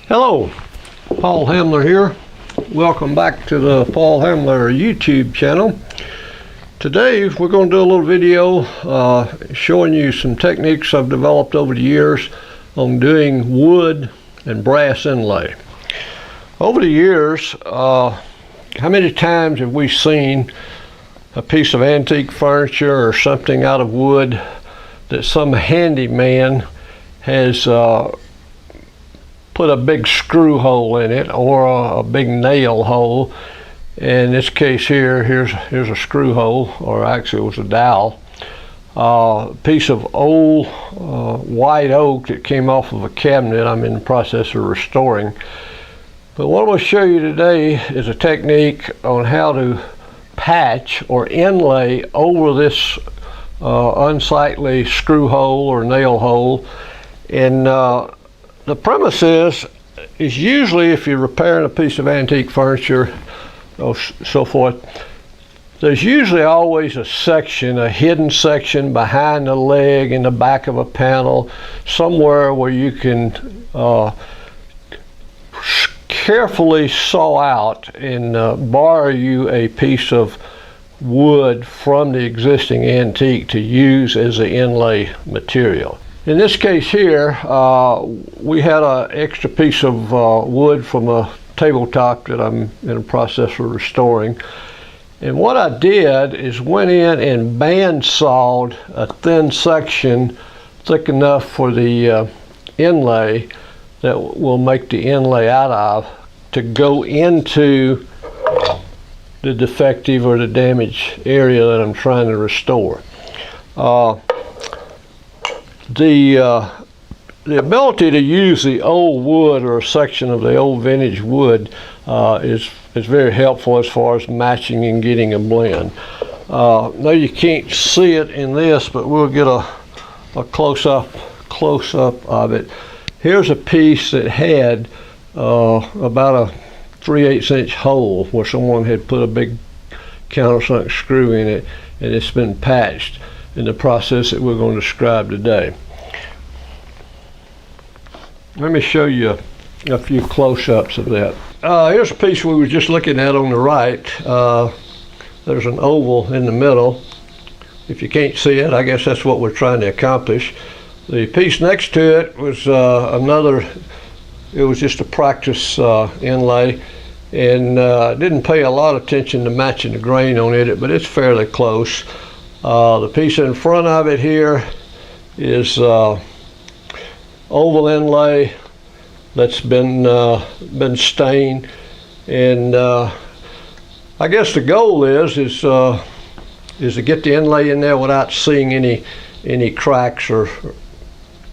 Hello, Paul Hamler here. Welcome back to the Paul Hamler YouTube channel. Today we're going to do a little video showing you some techniques I've developed over the years on doing wood and brass inlay. Over the years, how many times have we seen a piece of antique furniture or something out of wood that some handyman has put a big screw hole in it, or a big nail hole. In this case here's a screw hole, or actually it was a dowel. A piece of old white oak that came off of a cabinet I'm in the process of restoring. But what I'm going to show you today is a technique on how to patch or inlay over this unsightly screw hole or nail hole. And the premise is usually if you're repairing a piece of antique furniture or so forth, there's usually always a section, a hidden section behind the leg in the back of a panel, somewhere where you can carefully saw out and borrow you a piece of wood from the existing antique to use as the inlay material. In this case here, we had an extra piece of wood from a tabletop that I'm in the process of restoring. And what I did is went in and band sawed a thin section thick enough for the inlay that we'll make the inlay out of to go into the defective or the damaged area that I'm trying to restore. The ability to use the old wood or a section of the old vintage wood is very helpful as far as matching and getting a blend. Now you can't see it in this, but we'll get a close-up of it. Here's a piece that had about a 3/8 inch hole where someone had put a big countersunk screw in it, and it's been patched in the process that we're going to describe today. Let me show you a few close-ups of that. Here's a piece we were just looking at on the right. There's an oval in the middle. If you can't see it, I guess that's what we're trying to accomplish. The piece next to it was it was just a practice inlay, and didn't pay a lot of attention to matching the grain on it, but it's fairly close. The piece in front of it here is oval inlay that's been stained, and I guess the goal is to get the inlay in there without seeing any cracks or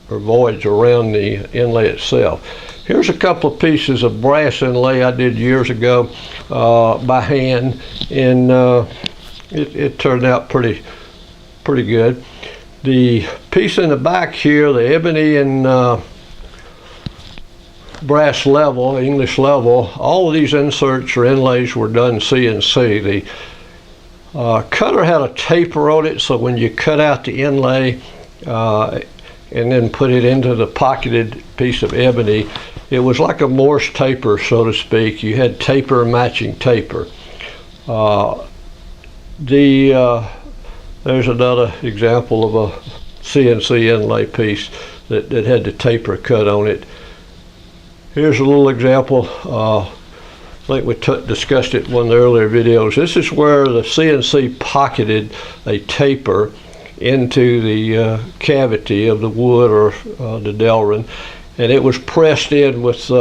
voids around the inlay itself. Here's a couple of pieces of brass inlay I did years ago by hand, and it turned out pretty good. The piece in the back here, the ebony and brass level, English level, all of these inserts or inlays were done CNC. The cutter had a taper on it, so when you cut out the inlay and then put it into the pocketed piece of ebony, it was like a Morse taper, so to speak. You had taper matching taper. There's another example of a CNC inlay piece that had the taper cut on it. Here's a little example. I think we discussed it in one of the earlier videos. This is where the CNC pocketed a taper into the cavity of the wood or the delrin, and it was pressed in with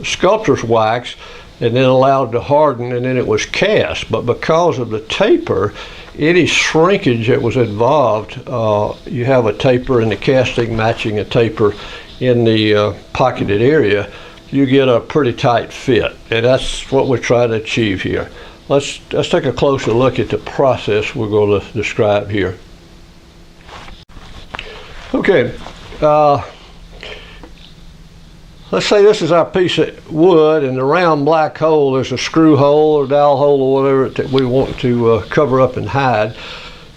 sculptor's wax and then allowed to harden, and then it was cast. But because of the taper, any shrinkage that was involved, you have a taper in the casting matching a taper in the pocketed area, you get a pretty tight fit, and that's what we're trying to achieve here. Let's take a closer look at the process we're going to describe here. Okay, let's say this is our piece of wood, and the round black hole is a screw hole or dowel hole or whatever that we want to cover up and hide.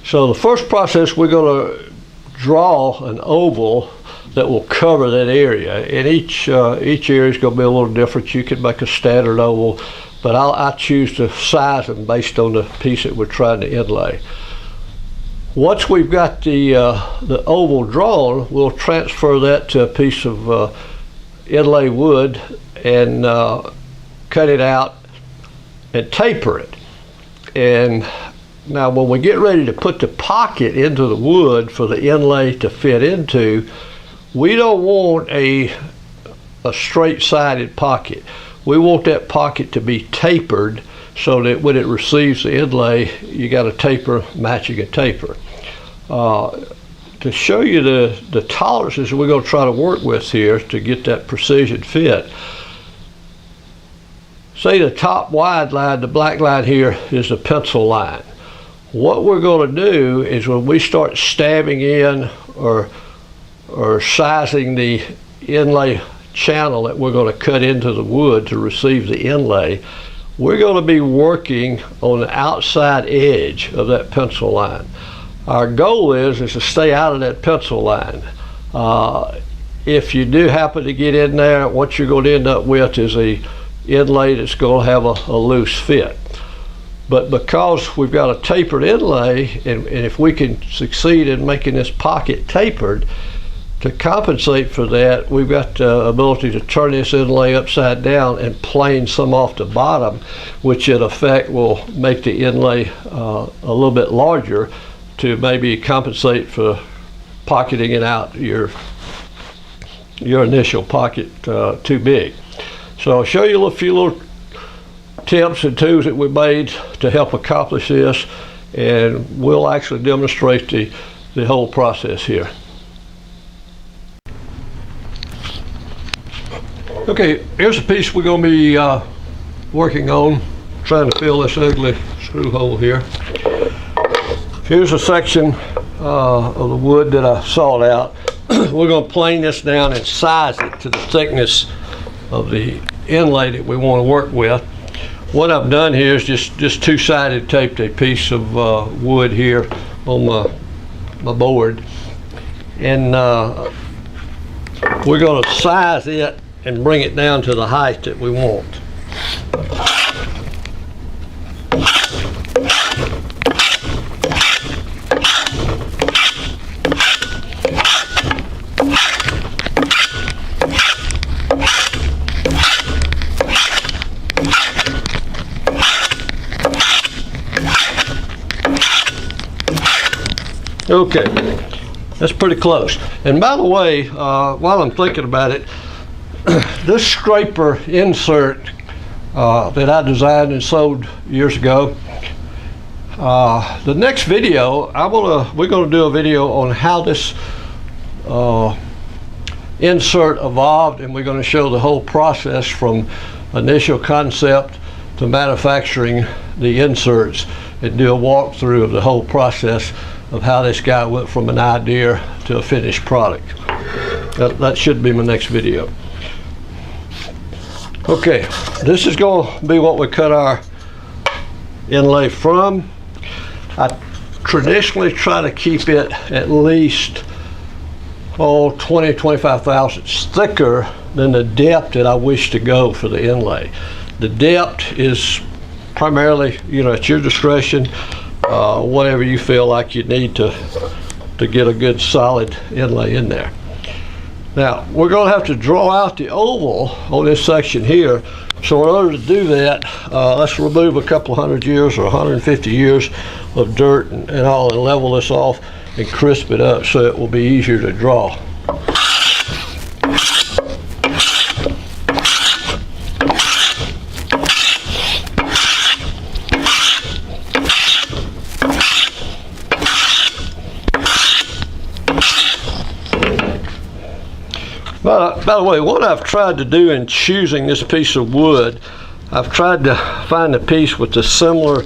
So the first process, we're going to draw an oval that will cover that area. And each area is going to be a little different. You can make a standard oval, but I choose to size them based on the piece that we're trying to inlay. Once we've got the oval drawn, we'll transfer that to a piece of inlay wood and cut it out and taper it. And now when we get ready to put the pocket into the wood for the inlay to fit into, we don't want a straight-sided pocket. We want that pocket to be tapered so that when it receives the inlay, you got a taper matching a taper. To show you the tolerances we're going to try to work with here to get that precision fit. Say the top wide line, the black line here, is the pencil line. What we're going to do is when we start stabbing in or sizing the inlay channel that we're going to cut into the wood to receive the inlay, we're going to be working on the outside edge of that pencil line. Our goal is to stay out of that pencil line. If you do happen to get in there, what you're going to end up with is a inlay that's going to have a loose fit. But because we've got a tapered inlay, and if we can succeed in making this pocket tapered, to compensate for that, we've got the ability to turn this inlay upside down and plane some off the bottom, which in effect will make the inlay a little bit larger to maybe compensate for pocketing it out your initial pocket too big. So I'll show you a few little tips and tools that we made to help accomplish this, and we'll actually demonstrate the whole process here. Okay, here's a piece we're going to be working on, trying to fill this ugly screw hole here. Here's a section of the wood that I sawed out. We're going to plane this down and size it to the thickness of the inlay that we want to work with. What I've done here is just two-sided taped a piece of wood here on my board, and we're going to size it and bring it down to the height that we want. Okay, that's pretty close. And by the way, while I'm thinking about it, this scraper insert that I designed and sold years ago, the next video we're going to do a video on how this insert evolved, and we're going to show the whole process from initial concept to manufacturing the inserts and do a walkthrough of the whole process of how this guy went from an idea to a finished product. That should be my next video. Okay, this is going to be what we cut our inlay from. I traditionally try to keep it at least 20-25 thousandths thicker than the depth that I wish to go for the inlay. The depth is primarily, at your discretion, whatever you feel like you need to get a good solid inlay in there. Now, we're going to have to draw out the oval on this section here. So in order to do that, let's remove a couple 100 years or 150 years of dirt and all, and level this off and crisp it up so it will be easier to draw. By the way, what I've tried to do in choosing this piece of wood, I've tried to find a piece with a similar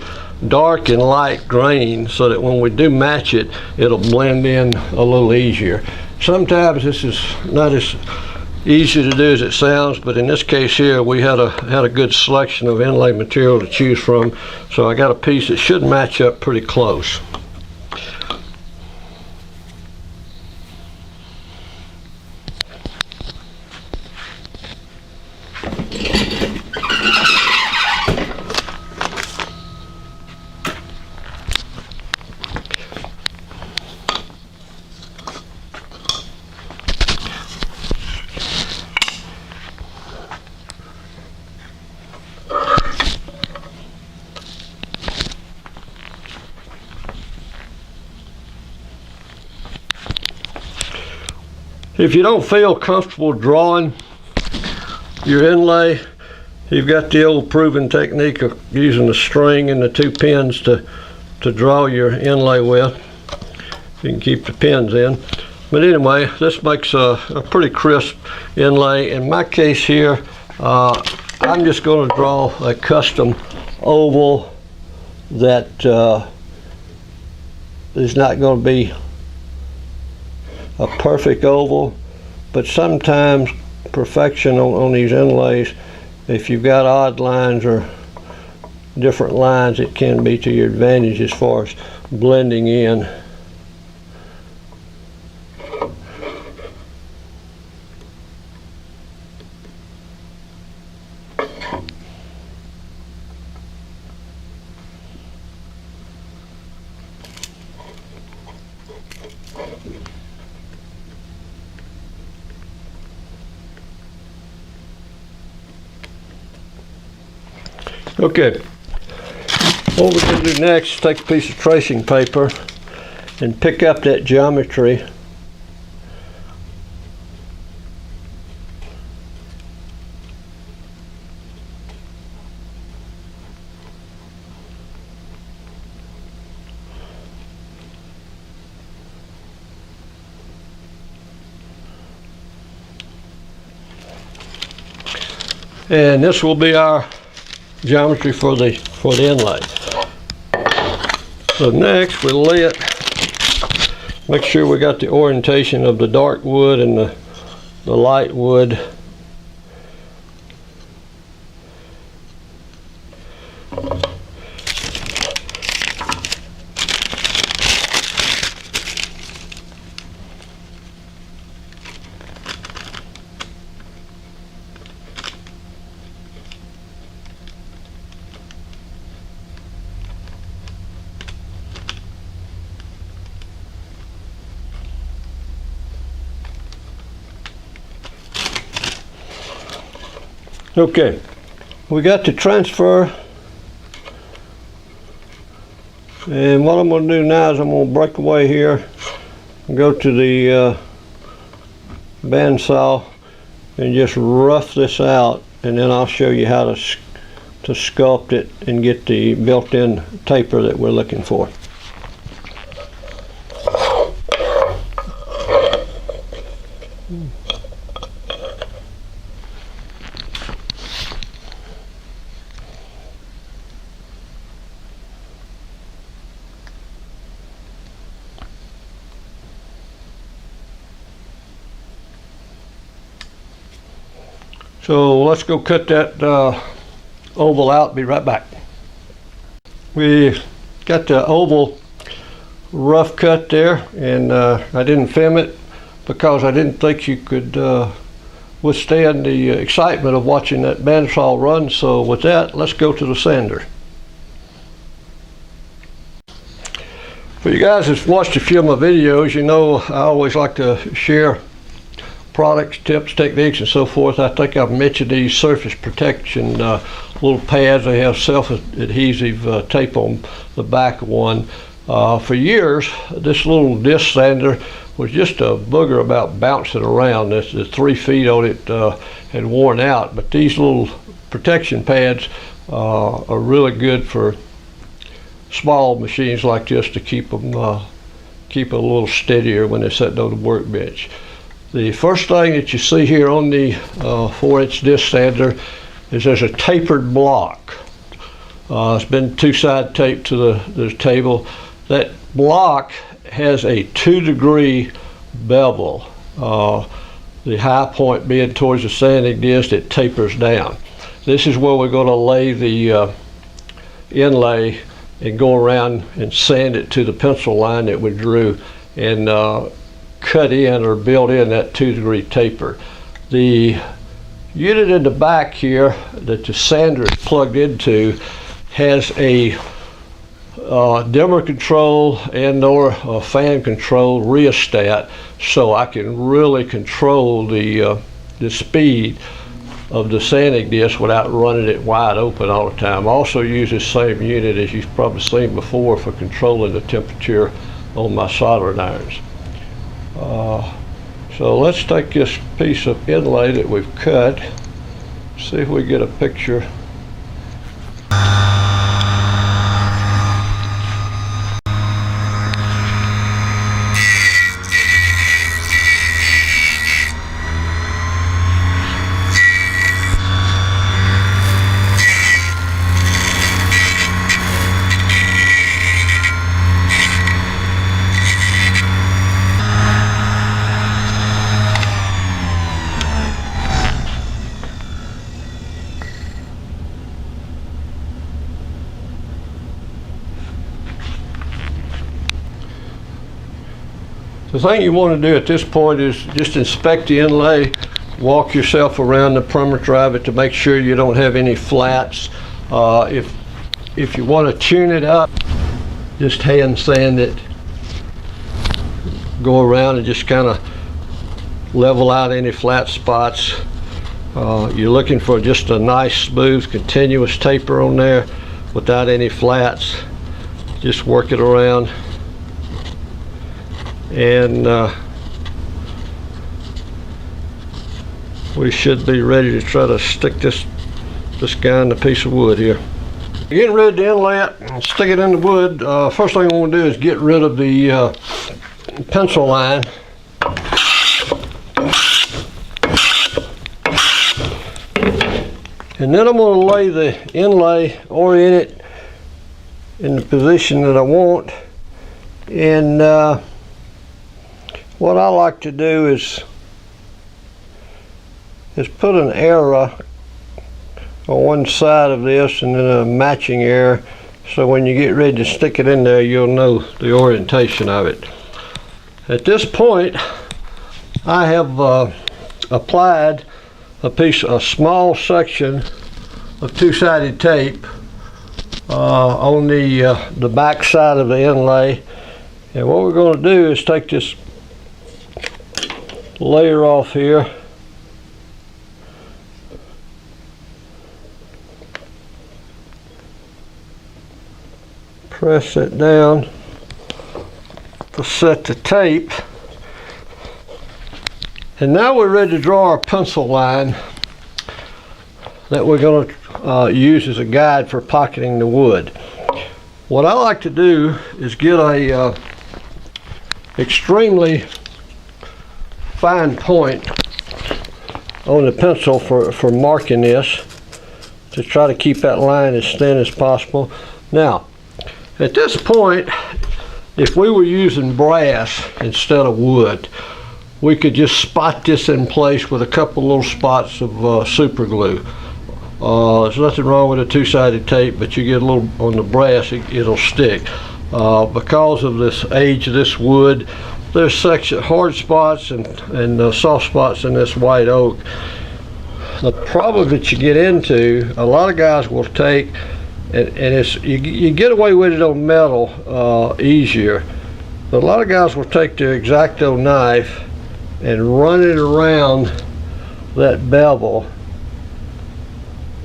dark and light grain so that when we do match it, it'll blend in a little easier. Sometimes this is not as easy to do as it sounds, but in this case here, we had a good selection of inlay material to choose from, so I got a piece that should match up pretty close. If you don't feel comfortable drawing your inlay, you've got the old proven technique of using the string and the 2 pins to draw your inlay with. You can keep the pins in. But anyway, this makes a pretty crisp inlay. In my case here, I'm just going to draw a custom oval that is not going to be a perfect oval, but sometimes perfection on these inlays, if you've got odd lines or different lines, it can be to your advantage as far as blending in. Okay, what we're going to do next is take a piece of tracing paper and pick up that geometry . And this will be our geometry for the inlay. So next we'll lay it, make sure we got the orientation of the dark wood and the light wood. Okay, we got to transfer, and what I'm going to do now is I'm going to break away here and go to the bandsaw and just rough this out, and then I'll show you how to sculpt it and get the built-in taper that we're looking for. So let's go cut that oval out, be right back. We got the oval rough cut there, and I didn't film it because I didn't think you could withstand the excitement of watching that bandsaw run. So with that, let's go to the sander. For you guys that's watched a few of my videos, you know I always like to share products, tips, techniques, and so forth. I think I've mentioned these surface protection little pads. They have self-adhesive tape on the back of one. For years, this little disc sander was just a booger about bouncing around. The 3 feet on it had worn out, but these little protection pads are really good for small machines like this to keep them keep a little steadier when they're sitting on the workbench. The first thing that you see here on the 4-inch disc sander is there's a tapered block. It's been 2-side taped to the table. That block has a 2-degree bevel. The high point being towards the sanding disc, it tapers down. This is where we're going to lay the inlay and go around and sand it to the pencil line that we drew, and cut in or build in that 2-degree taper. The unit in the back here that the sander is plugged into has a dimmer control and or a fan control rheostat, so I can really control the speed of the sanding disc without running it wide open all the time. I also use this same unit, as you've probably seen before, for controlling the temperature on my soldering irons. So let's take this piece of inlay that we've cut, see if we get a picture. The thing you want to do at this point is just inspect the inlay, walk yourself around the perimeter of it to make sure you don't have any flats. If you want to tune it up, just hand sand it, go around and just kind of level out any flat spots. You're looking for just a nice, smooth, continuous taper on there without any flats. Just work it around. And we should be ready to try to stick this guy in the piece of wood here. Getting ready to inlet and stick it in the wood. First thing I want to do is get rid of the pencil line. And then I'm going to lay the inlay, orient it in the position that I want. And what I like to do is put an arrow on one side of this and then a matching arrow, so when you get ready to stick it in there, you'll know the orientation of it. At this point, I have applied a small section of two-sided tape on the back side of the inlay. And what we're going to do is take this layer off here, press it down to set the tape, and now we're ready to draw our pencil line that we're going to use as a guide for pocketing the wood. What I like to do is get a extremely fine point on the pencil for marking this, to try to keep that line as thin as possible. Now, at this point, if we were using brass instead of wood, we could just spot this in place with a couple little spots of super glue. There's nothing wrong with a two-sided tape, but you get a little on the brass, it'll stick. Because of this age of this wood, there's hard spots and soft spots in this white oak. The problem that you get into, a lot of guys will take, and you get away with it on metal easier, but a lot of guys will take their X-Acto knife and run it around that bevel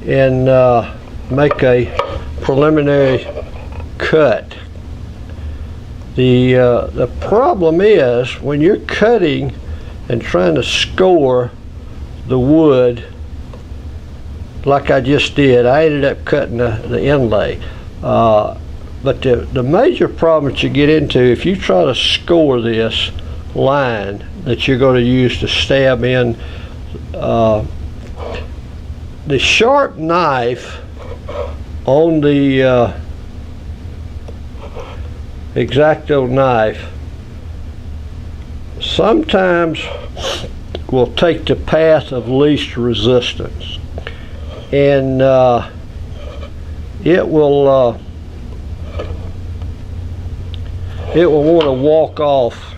and make a preliminary cut. The problem is, when you're cutting and trying to score the wood like I just did, I ended up cutting the inlay. But the major problem that you get into, if you try to score this line that you're going to use to stab in, the sharp knife on the X-Acto knife sometimes will take the path of least resistance, and it will want to walk off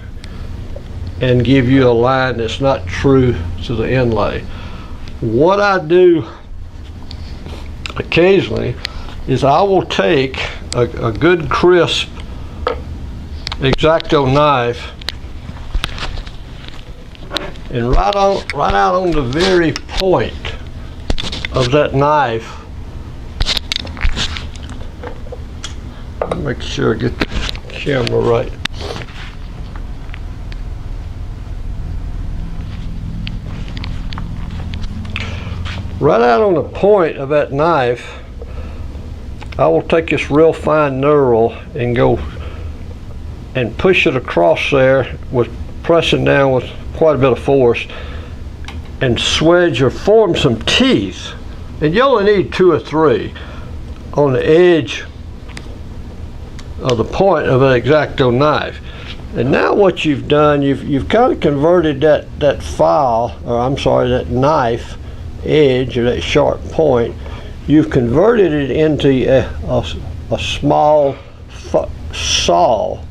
and give you a line that's not true to the inlay. What I do occasionally is I will take a good crisp X-Acto knife and right out on the very point of that knife, make sure I get the camera right. right out on the point of that knife, I will take this real fine knurl and go and push it across there with pressing down with quite a bit of force and swedge or form some teeth. And you only need 2 or 3 on the edge of the point of an X-Acto knife. And now what you've done, you've kind of converted that file, or I'm sorry, that knife edge or that sharp point, you've converted it into a small saw.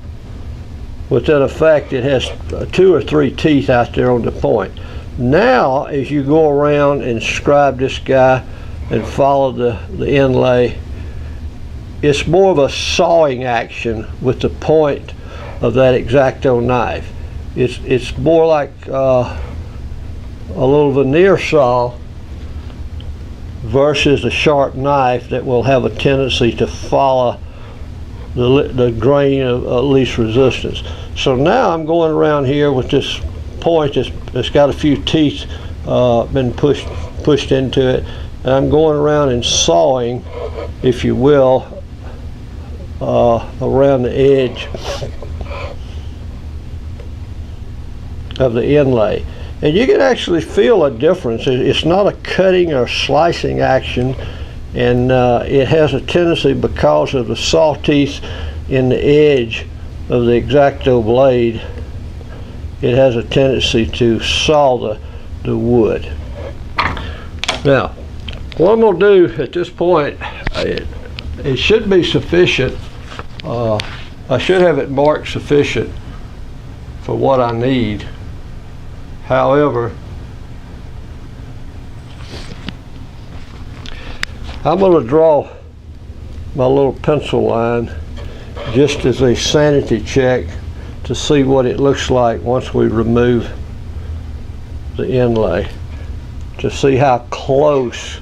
With that effect, it has 2 or 3 teeth out there on the point. Now, as you go around and scribe this guy and follow the inlay, it's more of a sawing action with the point of that X-Acto knife. It's more like a little veneer saw versus a sharp knife that will have a tendency to follow the grain of least resistance. So now I'm going around here with this point that's got a few teeth been pushed into it, and I'm going around and sawing, if you will, around the edge of the inlay. And you can actually feel a difference. It's not a cutting or slicing action, and it has a tendency, because of the saw teeth in the edge of the X-Acto blade, it has a tendency to saw the wood. Now, what I'm going to do at this point, it should be sufficient. I should have it marked sufficient for what I need. However, I'm going to draw my little pencil line just as a sanity check to see what it looks like once we remove the inlay, to see how close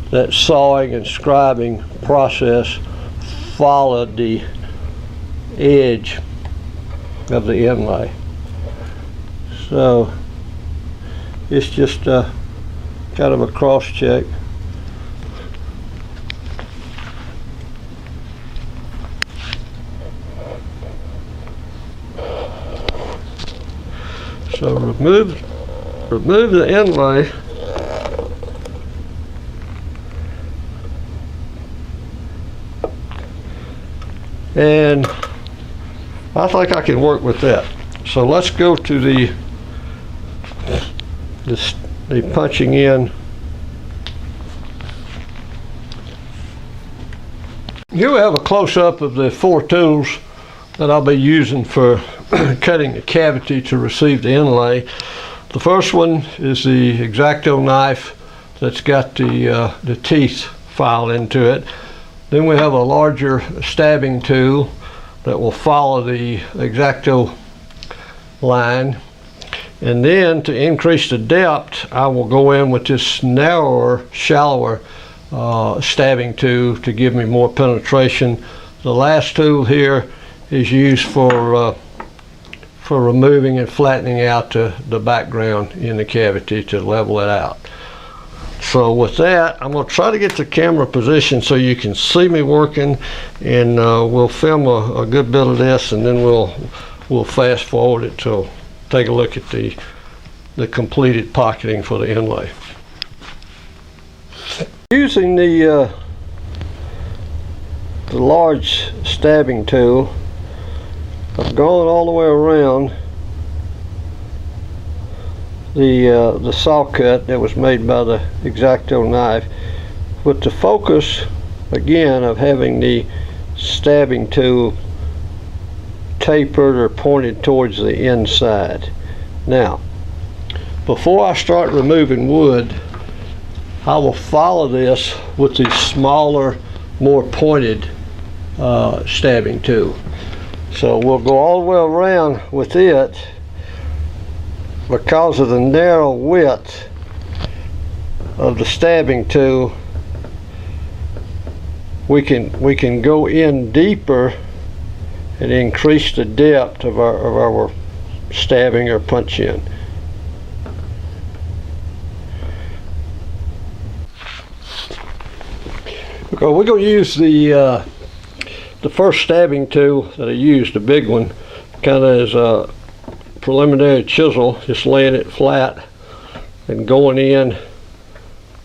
that sawing and scribing process followed the edge of the inlay. So it's just kind of a cross check. So remove the inlay, and I think I can work with that. So let's go to the punching in. Here we have a close-up of the 4 tools that I'll be using for cutting the cavity to receive the inlay. The first one is the X-Acto knife that's got the teeth filed into it. Then we have a larger stabbing tool that will follow the X-Acto line. And then to increase the depth, I will go in with this narrower, shallower stabbing tool to give me more penetration. The last tool here is used for removing and flattening out the background in the cavity to level it out. So with that, I'm going to try to get the camera position so you can see me working, and we'll film a good bit of this, and then we'll fast forward it to take a look at the completed pocketing for the inlay. Using the large stabbing tool, I've gone all the way around the saw cut that was made by the X-Acto knife, with the focus again of having the stabbing tool tapered or pointed towards the inside. Now, before I start removing wood, I will follow this with the smaller, more pointed stabbing tool. So we'll go all the way around with it. Because of the narrow width of the stabbing tool, we can go in deeper and increase the depth of our stabbing or punch in. Well, we're going to use the first stabbing tool that I used, the big one, kind of as a preliminary chisel, just laying it flat and going in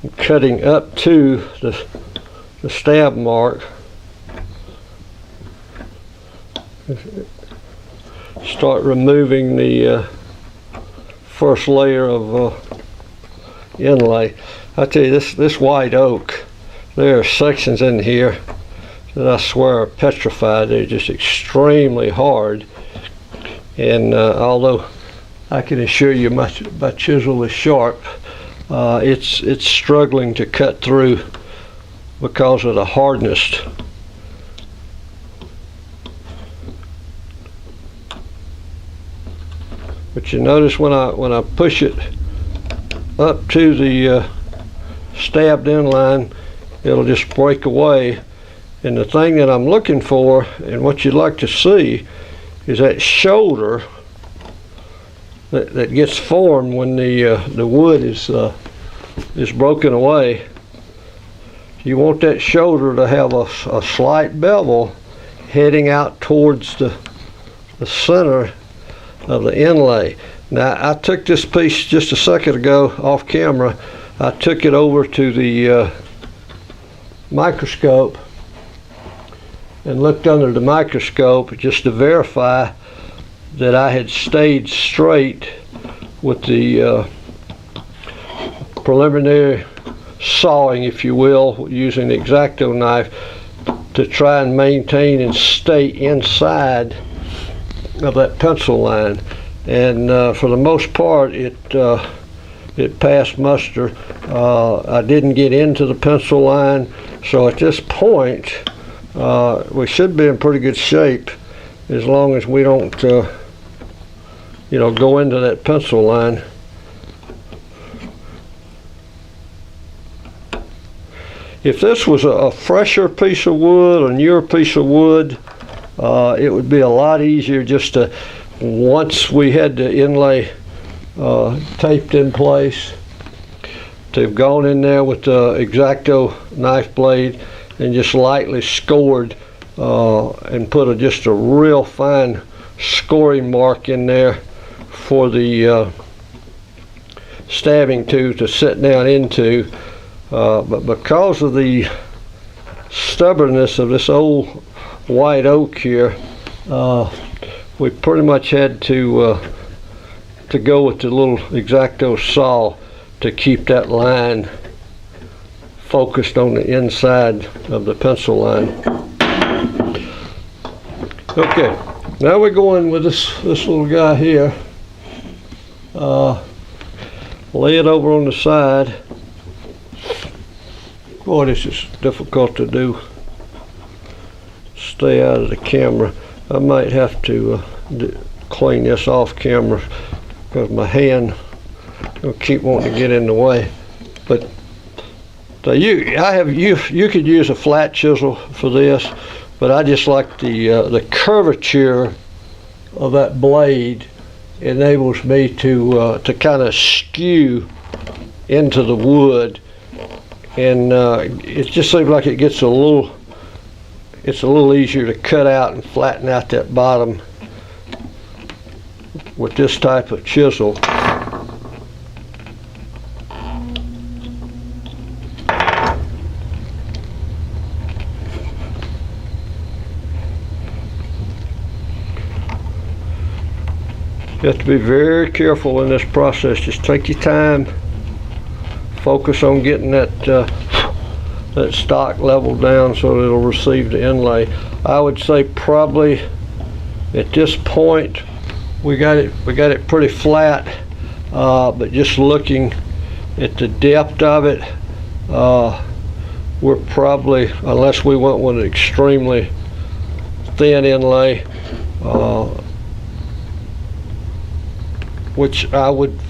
and cutting up to the stab mark. Start removing the first layer of inlay. I tell you, this white oak, there are sections in here that I swear are petrified. They're just extremely hard, and although I can assure you my chisel is sharp, it's struggling to cut through because of the hardness. But you notice when I push it up to the stabbed in line, it'll just break away. And the thing that I'm looking for, and what you'd like to see, is that shoulder that gets formed when the wood is broken away. You want that shoulder to have a slight bevel heading out towards the center of the inlay. Now, I took this piece just a second ago off camera. I took it over to the microscope and looked under the microscope just to verify that I had stayed straight with the preliminary sawing, if you will, using the X-Acto knife to try and maintain and stay inside of that pencil line. And for the most part, it passed muster. I didn't get into the pencil line, so at this point we should be in pretty good shape, as long as we don't go into that pencil line. If this was a fresher piece of wood, a newer piece of wood, it would be a lot easier just to, once we had the inlay taped in place, to have gone in there with the X-Acto knife blade and just lightly scored and put just a real fine scoring mark in there for the stabbing tool to sit down into. But because of the stubbornness of this old white oak here, we pretty much had to go with the little X-Acto saw to keep that line focused on the inside of the pencil line. Okay, now we're going with this little guy here. Lay it over on the side. Boy, this is difficult to do. Stay out of the camera. I might have to clean this off camera because my hand will keep wanting to get in the way. But you could use a flat chisel for this, but I just like the curvature of that blade enables me to kind of skew into the wood, and it just seems like it gets it's a little easier to cut out and flatten out that bottom with this type of chisel. You have to be very careful in this process. Just take your time, focus on getting that stock level down so that it'll receive the inlay. I would say probably at this point we got it pretty flat, but just looking at the depth of it, we're probably, unless we went with an extremely thin inlay, which I would,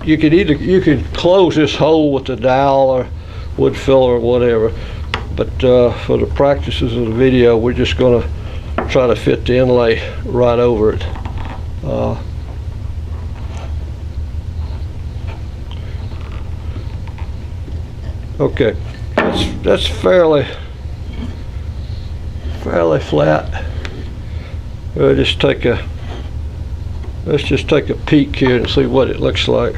you could close this hole with a dowel or wood filler or whatever, but for the practices of the video, we're just going to try to fit the inlay right over it. Okay, that's fairly flat. We'll just take a let's just take a peek here and see what it looks like.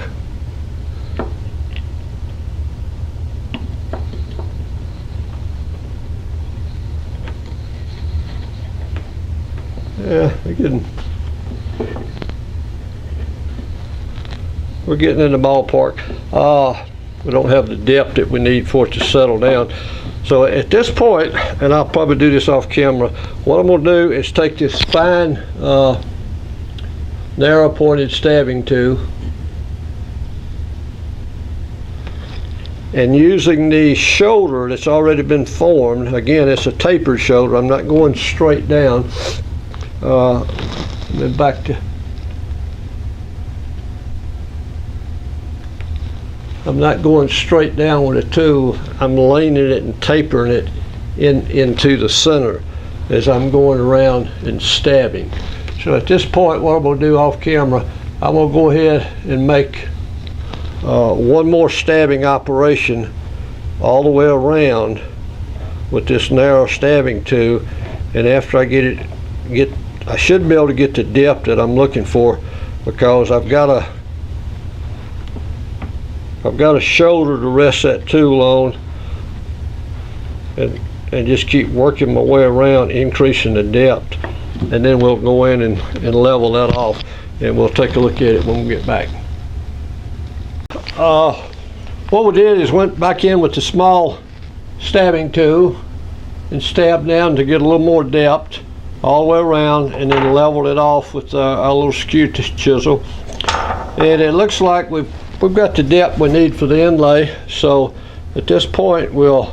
Yeah, we're getting in the ballpark. We don't have the depth that we need for it to settle down. So at this point, and I'll probably do this off camera, what I'm going to do is take this fine narrow pointed stabbing tool and using the shoulder that's already been formed. Again, it's a tapered shoulder. I'm not going straight down. Then back to, I'm not going straight down with a tool. I'm leaning it and tapering it into the center as I'm going around and stabbing. So at this point, what I'm going to do off camera, I'm going to go ahead and make one more stabbing operation all the way around with this narrow stabbing tool, and after I I should be able to get the depth that I'm looking for, because I've got a shoulder to rest that tool on, and just keep working my way around, increasing the depth, and then we'll go in and level that off, and we'll take a look at it when we get back. What we did is went back in with the small stabbing tool and stabbed down to get a little more depth all the way around, and then leveled it off with our little skew chisel, and it looks like we've got the depth we need for the inlay. So at this point, we'll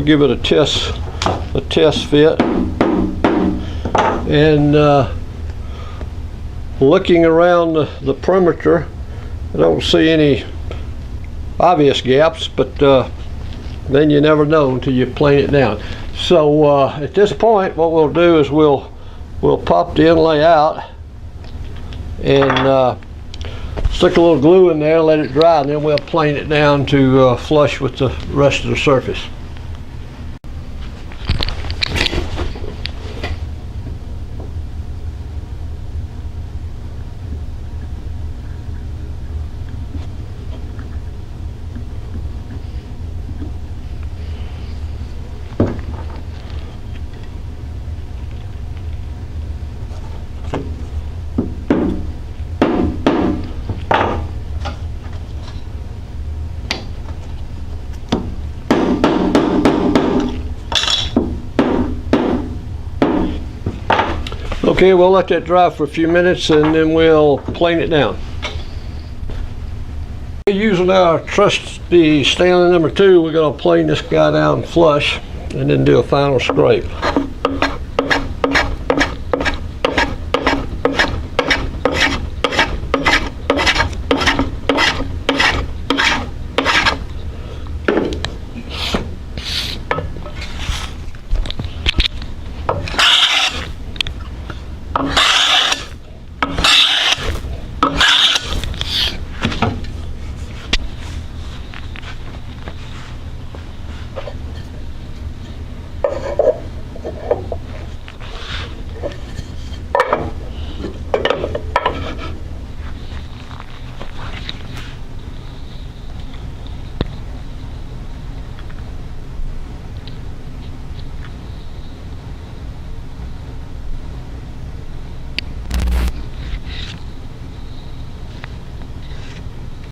give it a test fit, and looking around the perimeter, I don't see any obvious gaps, but then you never know until you plane it down. So at this point, what we'll do is we'll pop the inlay out and stick a little glue in there, let it dry, and then we'll plane it down to flush with the rest of the surface. Okay, we'll let that dry for a few minutes and then we'll plane it down. Using our trusty Stanley number 2, we're going to plane this guy down flush and then do a final scrape.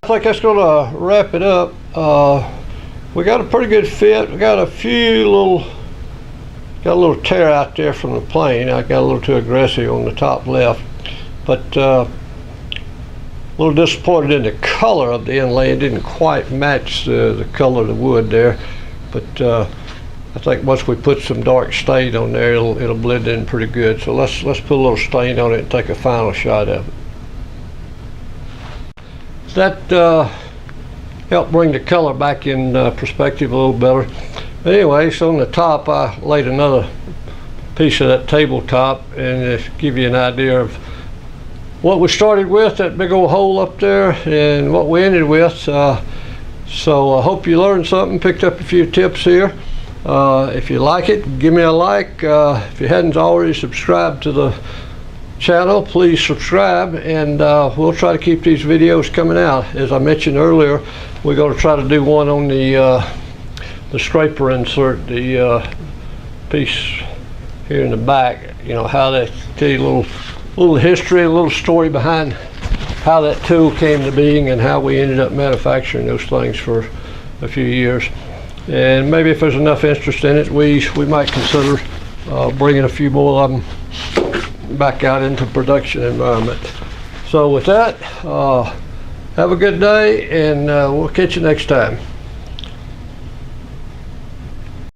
I think that's going to wrap it up. We got a pretty good fit. We got a little tear out there from the plane. I got a little too aggressive on the top left, but a little disappointed in the color of the inlay. It didn't quite match the color of the wood there, but I think once we put some dark stain on there, it'll blend in pretty good. So let's put a little stain on it and take a final shot of it. That helped bring the color back in perspective a little better. But anyway, so on the top, I laid another piece of that tabletop and just give you an idea of what we started with, that big old hole up there, and what we ended with. So I hope you learned something, picked up a few tips here. If you like it, give me a like. If you hadn't already subscribed to the channel, please subscribe, and we'll try to keep these videos coming out. As I mentioned earlier, we're going to try to do one on the scraper insert, the piece here in the back. You know, how that, tell you a little history, a little story behind how that tool came to being and how we ended up manufacturing those things for a few years. And maybe if there's enough interest in it, we might consider bringing a few more of them back out into production environment. So with that, have a good day, and we'll catch you next time.